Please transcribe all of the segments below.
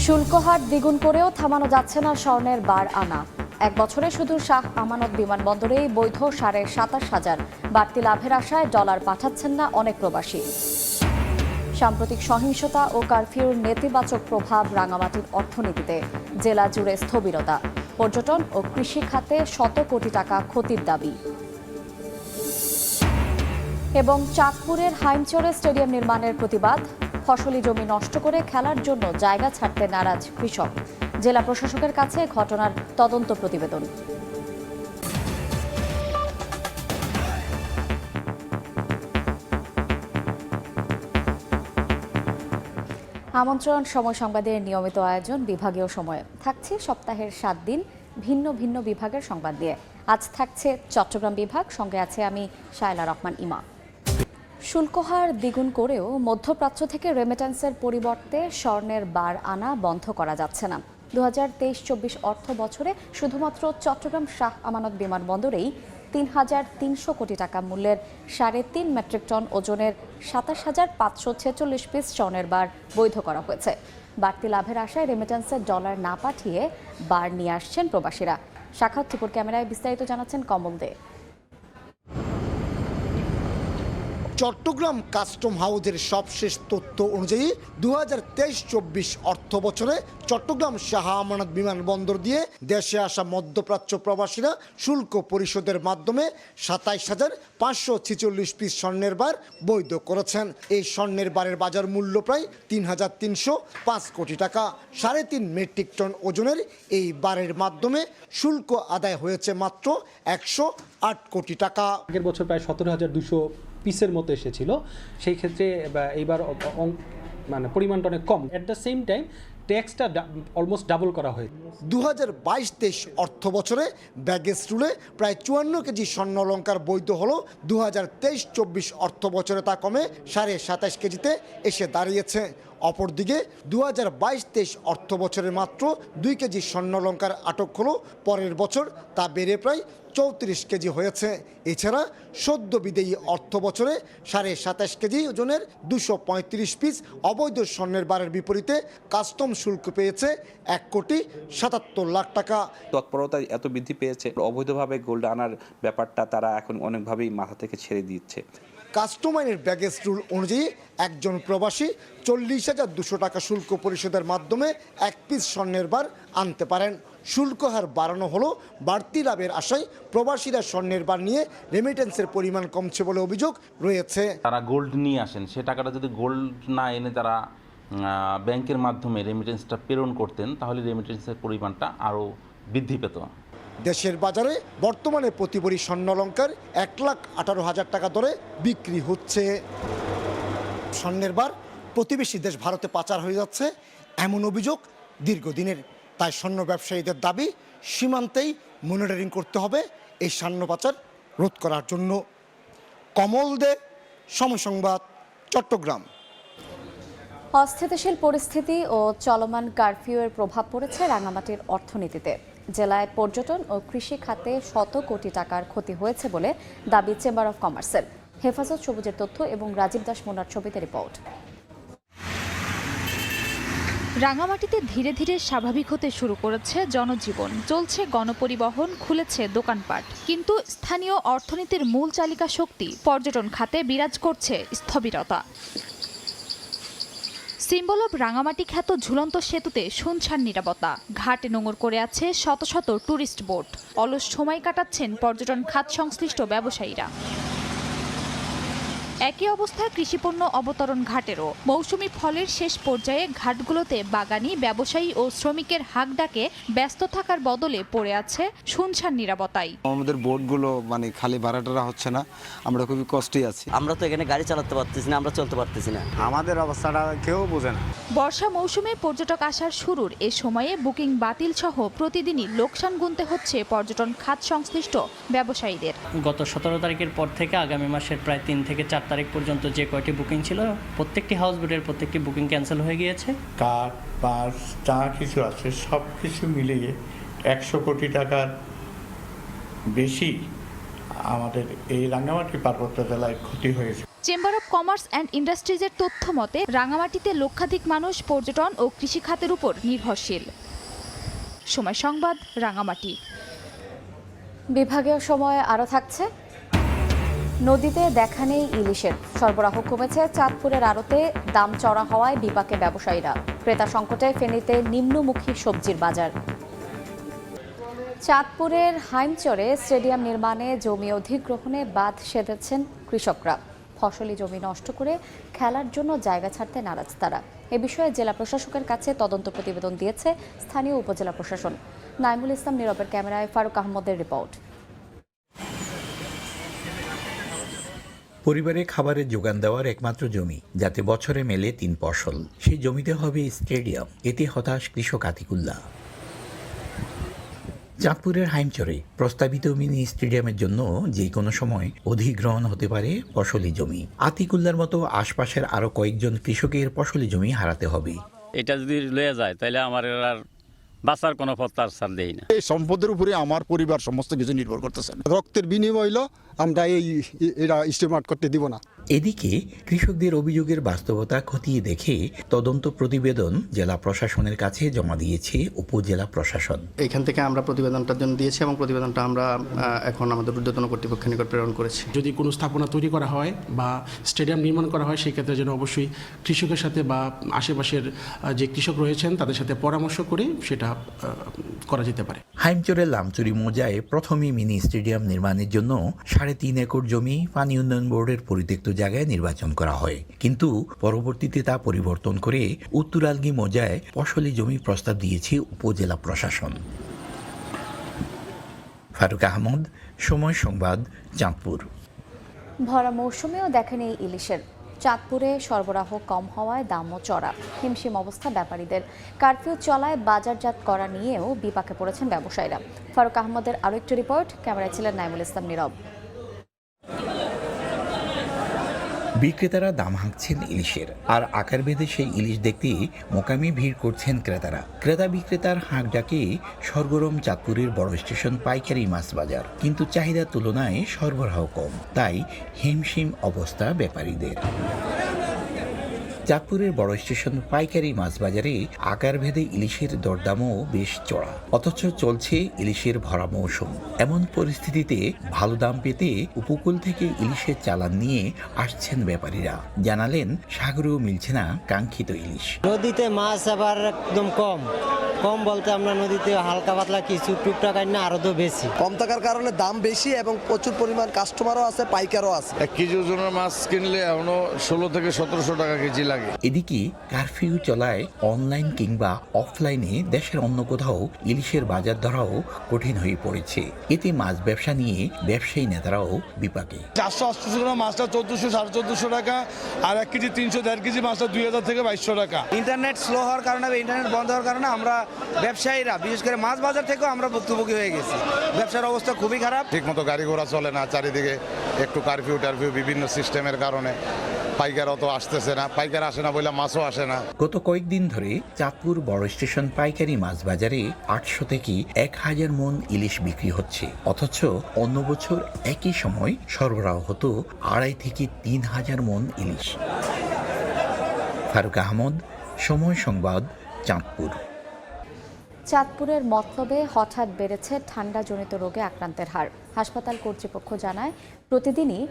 শুল্ক হার দ্বিগুণ করেও থামানো যাচ্ছে না স্বর্ণের বার আনা। এক বছরে শুধু শাহ আমানত বিমানবন্দরেই বৈধ 27,500 বাড়তি লাভের আশায় ডলার পাঠাচ্ছেন না অনেক প্রবাসী। সাম্প্রতিক সহিংসতা ও কারফিউর নেতিবাচক প্রভাব রাঙামাটির অর্থনীতিতে, জেলা জুড়ে স্থবিরতা, পর্যটন ও কৃষি খাতে শত কোটি টাকা ক্ষতির দাবি। এবং চাঁদপুরের হাইমচরে স্টেডিয়াম নির্মাণের প্রতিবাদ, ফসলি জমি নষ্ট করে খেলার জন্য জায়গা ছাড়তে নারাজ কৃষক। জেলা প্রশাসকের কাছে ঘটনার তদন্ত প্রতিবেদন। আমন্ত্রণ সময় সংবাদের নিয়মিত আয়োজন বিভাগীয় সময়ে থাকছে সপ্তাহের 7 দিন ভিন্ন ভিন্ন বিভাগের সংবাদ নিয়ে। আজ থাকছে চট্টগ্রাম বিভাগ, সঙ্গে আছে আমি শায়লা রহমান ইমা। শুল্কহার দ্বিগুণ করেও মধ্যপ্রাচ্য থেকে রেমিটেন্সের পরিবর্তে স্বর্ণের বার আনা বন্ধ করা যাচ্ছে না। 2023-24 অর্থ বছরে শুধুমাত্র চট্টগ্রাম শাহ আমানত বিমানবন্দরেই 3,300 কোটি টাকা মূল্যের 3.5 মেট্রিক টন ওজনের 27,546 পিস স্বর্ণের বার বৈধ করা হয়েছে। বাড়তি লাভের আশায় রেমিটেন্সের ডলার না পাঠিয়ে বার নিয়ে আসছেন প্রবাসীরা। সাক্ষাৎ ত্রিপুর ক্যামেরায় বিস্তারিত জানাচ্ছেন কমল দে। চট্টগ্রাম কাস্টম হাউসের সবশেষ তথ্য অনুযায়ী 2023-24 অর্থ বছরে চট্টগ্রাম শাহ আমানত বিমানবন্দর দিয়ে দেশে আসা মধ্যপ্রাচ্য প্রবাসীরা শুল্ক পরিশোধের মাধ্যমে 27,546 পিস স্বর্ণের বার বৈধ করেছেন। এই স্বর্ণের বারের বাজার মূল্য প্রায় 3,305 কোটি টাকা। 3.5 মেট্রিক টন ওজনের এই বারের মাধ্যমে শুল্ক আদায় হয়েছে মাত্র 108 কোটি টাকা। আগের বছর প্রায় 17,200 পিসের মতো এসেছিল, সেই ক্ষেত্রে এইবার মানে পরিমাণটা অনেক কম। এট দ্য সেম টাইম ট্যাক্সটা অলমোস্ট ডাবল করা হয়েছে। 2022-23 অর্থ বছরে ব্যাগেজ রুলে প্রায় 54 কেজি স্বর্ণ অলংকার বৈধ হলো। 2023-24 অর্থ বছরে তা কমে 27.5 কেজিতে এসে দাঁড়িয়েছে। অপরদিকে 2022-23 অর্থ বছরে মাত্র 2 কেজি স্বর্ণ অলংকার আটক হলো। পরের বছর তা বেড়ে প্রায় 34 কেজি হয়েছে। এছাড়া সদ্য বিদেয়ী অর্থ বছরে 27.5 কেজি ওজনের 235 পিস অবৈধ স্বর্ণের বারের বিপরীতে কাস্টম শুল্ক পেয়েছে 1,77,00,000 টাকা। তৎপরতা এত বৃদ্ধি পেয়েছে, অবৈধভাবে গোল্ড আনার ব্যাপারটা তারা এখন অনেকভাবেই মাথা থেকে ছেড়ে দিচ্ছে। কাস্টম আইনের ব্যাগেজ রুল অনুযায়ী একজন প্রবাসী 40,200 টাকা শুল্ক পরিশোধের মাধ্যমে 1 পিস স্বর্ণের বার আনতে পারেন। শুল্ক হার বাড়ানো হলো বাড়তি লাভের আশায় প্রবাসীরা স্বর্ণের বার নিয়ে রেমিটেন্সের পরিমাণ কমছে বলে অভিযোগ রয়েছে। তারা গোল্ড নিয়ে আসেন, সে টাকাটা যদি গোল্ড না এনে তারা ব্যাংকের মাধ্যমে রেমিটেন্সটা প্রেরণ করতেন, তাহলে রেমিটেন্সের পরিমাণটা আরও বৃদ্ধি পেত। দেশের বাজারে বর্তমানে প্রতি ভরি স্বর্ণ অলংকার 1,18,000 টাকা দরে বিক্রি হচ্ছে। স্বর্ণের বার প্রতিবেশী দেশ ভারতে পাচার হয়ে যাচ্ছে এমন অভিযোগ দীর্ঘদিনের। তাই স্বর্ণ ব্যবসায়ীদের দাবি সীমান্তেই মনিটরিং করতে হবে এই স্বর্ণ পাচার রোধ করার জন্য। কমল দে, সময় সংবাদ, চট্টগ্রাম। অস্থিতিশীল পরিস্থিতি ও চলমান কারফিউয়ের প্রভাব পড়েছে রাঙামাটির অর্থনীতিতে। জেলায় পর্যটন ও কৃষি খাতে শত কোটি টাকার ক্ষতি হয়েছে বলে দাবি চেম্বার অব কমার্সের। হেফাজত সবুজের তথ্য এবং রাজীব দাস মোনার ছবিতে রিপোর্ট। রাঙামাটিতে ধীরে ধীরে স্বাভাবিক হতে শুরু করেছে জনজীবন, চলছে গণপরিবহন, খুলেছে দোকানপাট, কিন্তু স্থানীয় অর্থনীতির মূল চালিকা শক্তি পর্যটন খাতে বিরাজ করছে স্থবিরতা। সিম্বল অব রাঙামাটি খ্যাত ঝুলন্ত সেতুতে শুনশান নিরাপত্তা, ঘাটে নোঙর করে আছে শত শত ট্যুরিস্ট বোট, অলস সময় কাটাচ্ছেন পর্যটন খাত সংশ্লিষ্ট ব্যবসায়ীরা। একই অবস্থা কৃষিপণ্য অবতরণ ঘাটেরও। মৌসুমি ফলের শেষ পর্যায়ে ঘাটগুলোতে বাগানি, ব্যবসায়ী ও শ্রমিকের হাঁক ডাকে ব্যস্ত থাকার বদলে পড়ে আছে শুনশান নিরাপত্তায়। আমাদের বোটগুলো মানে খালি ভাড়াটারা হচ্ছে না, আমরা খুবই কষ্টে আছি। আমরা তো এখানে গাড়ি চালাতে পারতেছি না, আমরা চলতে পারতেছি না, আমাদের অবস্থাটা কেউ বোঝে না। বর্ষা মৌসুমে পর্যটক আসার শুরুর এ সময়ে বুকিং বাতিল সহ প্রতিদিনই লোকসান গুনতে হচ্ছে পর্যটন খাত সংশ্লিষ্ট ব্যবসায়ীদের। গত 17 তারিখের পর থেকে আগামী মাসের প্রায় 3 থেকে 4 তারিখ পর্যন্ত যে কয়টি বুকিং ছিল, প্রত্যেকটি হাউস বোটের প্রত্যেকটি বুকিং ক্যান্সেল হয়ে গিয়েছে। কাঠ, বাঁশ যা কিছু আছে সব কিছু মিলিয়ে 100 কোটি টাকার বেশি আমাদের এই রাঙ্গামাটি পার্বত্য জেলায় ক্ষতি হয়েছে। চেম্বার অব কমার্স অ্যান্ড ইন্ডাস্ট্রিজের তথ্য মতে রাঙামাটিতে লক্ষাধিক মানুষ পর্যটন ও কৃষিখাতের উপর নির্ভরশীল। সময় সংবাদ, রাঙামাটি। বিভাগীয় সময় আরও থাকছে। নদীতে দেখা নেই ইলিশের, সরবরাহ কমেছে চাঁদপুরের আড়তে, দাম চড়া হওয়ায় বিপাকে ব্যবসায়ীরা। ক্রেতা সংকটে ফেনীতে নিম্নমুখী সবজির বাজার। চাঁদপুরের হাইমচরে স্টেডিয়াম নির্মাণে জমি অধিগ্রহণে বাঁধ সেধেছেন কৃষকরা। ফসলি জমি নষ্ট করে খেলার জন্য জায়গা ছাড়তে নারাজ তারা। এ বিষয়ে জেলা প্রশাসকের কাছে তদন্ত প্রতিবেদন দিয়েছে স্থানীয় উপজেলা প্রশাসন। নাইমুল ইসলাম নীরবের ক্যামেরায় ফারুক আহমদের রিপোর্ট। পরিবারে খাবারের যোগান দেওয়ার একমাত্র জমি, যাতে বছরে মেলে 3 ফসল, সেই জমিতে হবে স্টেডিয়াম। এতে হতাশ কৃষক আতিকুল্লাহ। চাঁদপুরের হাইমচরে প্রস্তাবিত মিনি স্টেডিয়ামের জন্য যে কোনো সময় অধিগ্রহণ হতে পারে ফসলি জমি। আতিকুল্লার মতো আশপাশের আরো কয়েকজন কৃষকের ফসলি জমি হারাতে হবে। এটা যদি লয়ে যায় তাহলে আমার আর বাঁচার কোনো পথ তার সার দেই না। এই সম্পদের উপরে আমার পরিবার সমস্ত কিছু নির্ভর করতেছে। রক্তের বিনিময় হইলো আমরা এটা স্টেমার্ট করতে দিব না। এদিকে কৃষকদের অভিযোগের বাস্তবতা খতিয়ে দেখে তদন্ত প্রতিবেদন জেলা প্রশাসনের কাছে জমা দিয়েছে উপজেলা প্রশাসন। এখান থেকে আমরা প্রতিবেদনটার জন্য দিয়েছি এবং প্রতিবেদনটা আমরা এখন আমাদের ঊর্ধ্বতন কর্তৃপক্ষের নিকট প্রেরণ করেছি। যদি কোনো স্থাপনা তৈরি করা হয় বা স্টেডিয়াম নির্মাণ করা হয়, সেই ক্ষেত্রে যেন অবশ্যই কৃষকের সাথে বা আশেপাশের যে কৃষক রয়েছেন তাদের সাথে পরামর্শ করে সেটা করা যেতে পারে। হাইমচরের লামচুরি মৌজায় প্রথমে মিনি স্টেডিয়াম নির্মাণের জন্য 3.5 একর জমি পানি উন্নয়ন বোর্ডের পরিত্যক্ত জায়গায় নির্বাচন করা হয়, কিন্তু পরবর্তীতে তা পরিবর্তন করে উত্তরালগি মৌজায় ফসলি জমি প্রস্তাব দিয়েছে উপজেলা প্রশাসন। ফারুক আহমদ, সময় সংবাদ, চাঁদপুর। ভরা মৌসুমেও দেখা নেই ইলিশের। চাঁদপুরে সরবরাহ কম হওয়ায় দামও চড়া। হিমশিম অবস্থা ব্যাপারীদের। কারফিউ চলায় বাজারজাত করা নিয়েও বিপাকে পড়েছেন ব্যবসায়ীরা। ফারুক আহমদের আরও একটি রিপোর্ট, ক্যামেরায় ছিলেন নাইমুল ইসলাম নীরব। বিক্রেতারা দাম হাঁকছেন ইলিশের, আর আকার ভেদে সেই ইলিশ দেখতে মোকামে ভিড় করছেন ক্রেতারা। ক্রেতা বিক্রেতার হাঁক ডাকে সরগরম চাঁদপুরের বড় স্টেশন পাইকারি মাছ বাজার, কিন্তু চাহিদার তুলনায় সরবরাহ কম, তাই হিমশিম অবস্থা ব্যাপারীদের। চাঁদপুরের বড় স্টেশন পাইকারি মাছ বাজারে আকার ভেদে ইলিশের দরদামও বেশ চড়া, অথচ চলছে ইলিশের ভরা মৌসুম। এমন পরিস্থিতিতে ভালো দাম পেতে উপকূল থেকে ইলিশের চালান নিয়ে আসছেন ব্যাপারীরা। জানালেন সাগরেও মিলছে না কাঙ্ক্ষিত ইলিশ। নদীতে মাছ আবার একদম কম বলতে আমরা নদীতে হালকা পাতলা কিছু টুকটাক না আরো তো বেশি কম থাকার কারণে দাম বেশি এবং প্রচুর পরিমাণ কাস্টমারও আছে, পাইকারও আছে। 1 কেজি ওজনের মাছ কিনলে এখনো 16 থেকে 1700 টাকা কেজি লাগে। এদিকে কারফিউ চলায় অনলাইন কিংবা অফলাইনে দেশের অন্য কোথাও ইলিশের বাজার ধরাও কঠিন হয়ে পড়েছে। এতে মাছ ব্যবসা নিয়ে ব্যবসায়ী নেতারাও বিপাকে। 400-800 টাকা মাছটা 1400-1450 টাকা, আর 1 কেজি 300-1.5 কেজি মাছটা 2000 থেকে 2200 টাকা। ইন্টারনেট স্লো হওয়ার কারণে, ইন্টারনেট বন্ধ হওয়ার কারণে আমরা ব্যবসায়ীরা, বিশেষ করে মাছ বাজার থেকেও আমরা ভুক্তভোগী হয়ে গেছি। ব্যবসার অবস্থা খুবই খারাপ। ঠিকমতো গাড়ি ঘোড়া চলে না, চারিদিকে একটু কারফিউ বিভিন্ন সিস্টেমের কারণে পাইকার অত আসতেছে না, পাইকার আসে না বলে মাছও আসে না। গত কয়েকদিন ধরে চাঁদপুর বড় স্টেশন পাইকারি মাছ বাজারে 800 থেকে 1000 মন ইলিশ বিক্রি হচ্ছে, অথচ অন্য বছর একই সময় সরবরাহ হতো 2.5 থেকে 3000 মন ইলিশ। ফারুক আহমদ, সময় সংবাদ, চাঁদপুর। চাঁদপুরের মতলবে হঠাৎ বেড়েছে ঠান্ডাজনিত রোগে আক্রান্তের হার। হাসপাতাল কর্তৃপক্ষ জানায়, প্রতিদিনই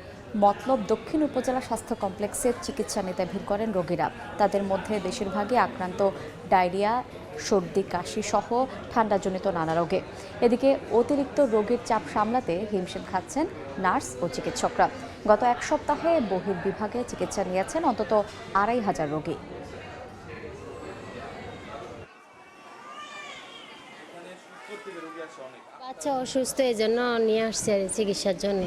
মতলব দক্ষিণ উপজেলা স্বাস্থ্য কমপ্লেক্সে চিকিৎসা নিতে ভিড় করেন রোগীরা। তাদের মধ্যে বেশিরভাগই আক্রান্ত ডায়রিয়া, সর্দি, কাশি সহ ঠান্ডাজনিত নানা রোগে। এদিকে অতিরিক্ত রোগীর চাপ সামলাতে হিমশিম খাচ্ছেন নার্স ও চিকিৎসকরা। গত 1 সপ্তাহে বহির্বিভাগে চিকিৎসা নিয়েছেন অন্তত 2500 রোগী। বাচ্চা অসুস্থ, এই জন্য নিয়ে আসছি আর চিকিৎসার জন্য।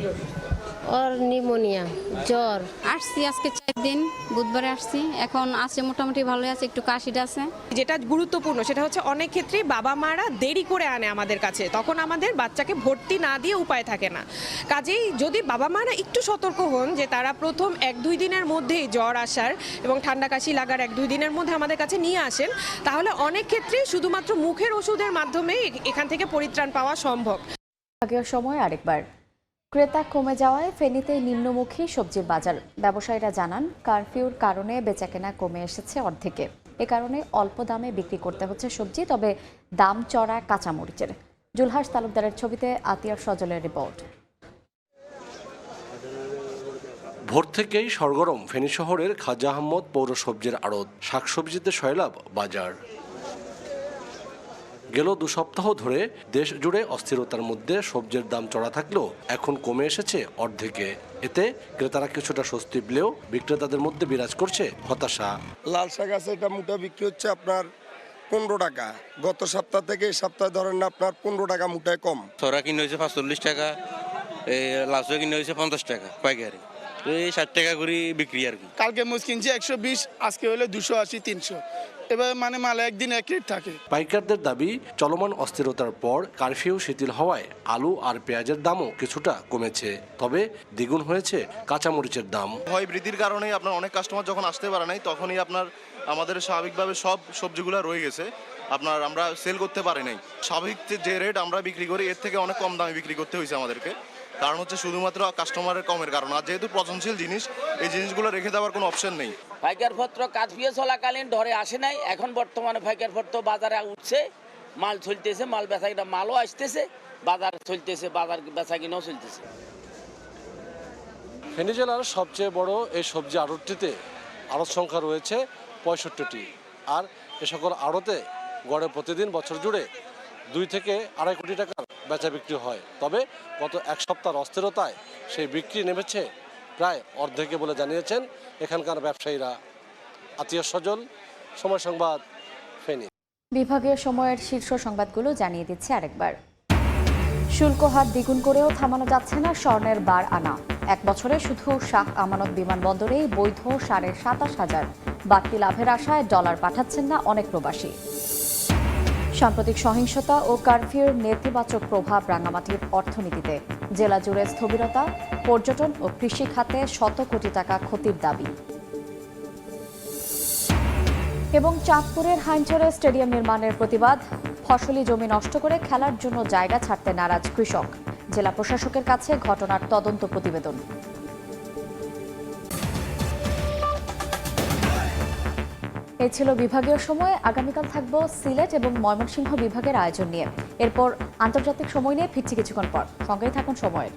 ওর নিউমোনিয়া, জ্বর। আসছি আজকে 4 দিন, বুধবারে আসছি। এখন আছে মোটামুটি ভালোই আছে, একটু কাশিটা আছে। যেটা গুরুত্বপূর্ণ সেটা হচ্ছে অনেক ক্ষেত্রেই বাবা মারা দেরি করে আনে আমাদের কাছে, তখন আমাদের বাচ্চাকে ভর্তি না দিয়ে উপায় থাকে না। কাজেই যদি বাবা মারা একটু সতর্ক হন যে তারা প্রথম 1-2 দিনের মধ্যেই জ্বর আসার এবং ঠান্ডা কাশি লাগার 1-2 দিনের মধ্যে আমাদের কাছে নিয়ে আসেন, তাহলে অনেক ক্ষেত্রেই শুধুমাত্র মুখের ওষুধের মাধ্যমে এখান থেকে পরিত্রাণ পাওয়া সম্ভব। আগের সময় আরেকবার ক্রেতা কমে যাওয়ায় ফেনীতে নিম্নমুখী সবজির বাজার। ব্যবসায়ীরা জানান, কারফিউর কারণে বেচাকেনা কমে এসেছে অর্ধেকে। এ কারণে অল্প দামে বিক্রি করতে হচ্ছে সবজি, তবে দাম চড়া কাঁচামরিচের। জুলহাস তালুকদারের ছবিতে আতিয়ার সজলের রিপোর্ট। ভোর থেকেই সরগরম ফেনী শহরের খাজা আহমদ পৌর সবজির আড়ত। শাকসবজিতে সয়লাভ বাজার। গেল 2 সপ্তাহ ধরে দেশ জুড়ে অস্থিরতার মধ্যে সবজির দাম চড়া থাকলেও এখন কমে এসেছে অর্ধেকে। এতে ক্রেতারা কিছুটা স্বস্তি পেলেও বিক্রেতাদের মধ্যে বিরাজ করছে হতাশা। লাল শাক আছে, এটা মুঠা বিক্রি হচ্ছে আপনার 15 টাকা। গত সপ্তাহ থেকে এই সপ্তাহে ধরেন আপনার 15 টাকা মুঠায় কম। ছড়া কিনে হয়েছে 45 টাকা, লাউসা কিনে হয়েছে 50 টাকা পাইকারি, এই 60 টাকা করে বিক্রি আর কি। কালকে মুজ কিনছি 120, আজকে হলে 280, 300। এবার মানে মালে একদিন এক রেট থাকে। পাইকারদের দাবি, চলমান অস্থিরতার পর কারফিউ শিথিল হওয়ায় আলু আর পেঁয়াজের দামও কিছুটা কমেছে, তবে দ্বিগুণ হয়েছে কাঁচামরিচের দাম। ভয় বৃদ্ধির কারণে আপনার অনেক কাস্টমার যখন আসতে পারে নাই, তখনই আপনার আমাদের স্বাভাবিকভাবে সব সবজিগুলো রয়ে গেছে, আপনার আমরা সেল করতে পারি নাই। স্বাভাবিক যে রেট আমরা বিক্রি করি এর থেকে অনেক কম দামে বিক্রি করতে হয়েছে আমাদেরকে। কারণ হচ্ছে শুধুমাত্র কাস্টমারের কমের কারণ। আর যেহেতু পচনশীল জিনিস, এই জিনিসগুলো রেখে দেওয়ার কোনো অপশন নেই। পাইকারপত্র কাজপিয়ে চলাকালীন ধরে আসে নাই, এখন বর্তমানে পাইকারপত্র বাজারে উঠছে, মাল চলতেছে, মাল বেচা কিনা মালও আসতেছে, বাজার চলতেছে, বাজার বেচা কিনাও চলতেছে। ফেনী জেলার সবচেয়ে বড় এই সবজি আড়তটিতে আড়ত সংখ্যা রয়েছে 65টি। আর এ সকল আড়তে গড়ে প্রতিদিন বছর জুড়ে 2 থেকে 2.5 কোটি টাকার বেচা বিক্রি হয়। তবে গত 1 সপ্তাহের অস্থিরতায় সেই বিক্রি নেমেছে প্রায় অর্ধেকে বলে জানিয়েছেন এখানকার ব্যবসায়ীরা। আতিয়ার সজল, সময় সংবাদ, ফেনী। বিভাগীয় সময়ের শীর্ষ সংবাদগুলো জানিয়ে দিচ্ছে আরেকবার। শুল্ক হার দ্বিগুণ করেও থামানো যাচ্ছে না স্বর্ণের বার আনা। 1 বছরে শুধু শাহ আমানত বিমানবন্দরেই বৈধ 27,500 বাড়তি লাভের আশায় ডলার পাঠাচ্ছেন না অনেক প্রবাসী। সাম্প্রতিক সহিংসতা ও কারফিউর নেতিবাচক প্রভাব রাঙামাটির অর্থনীতিতে। জেলা জুড়ে স্থবিরতা, পর্যটন ও কৃষি খাতে শত কোটি টাকা ক্ষতির দাবি। এবং চাঁদপুরের হাইনচরে স্টেডিয়াম নির্মাণের প্রতিবাদ। ফসলি জমি নষ্ট করে খেলার জন্য জায়গা ছাড়তে নারাজ কৃষক। জেলা প্রশাসকের কাছে ঘটনার তদন্ত প্রতিবেদন। এই ছিল বিভাগীয় সময়। আগামীকাল থাকবো সিলেট এবং ময়মনসিংহ বিভাগের আয়োজন নিয়ে। এরপর আন্তর্জাতিক সময় নিয়ে ফিরছি কিছুক্ষণ পর। সঙ্গেই থাকুন সময়ের।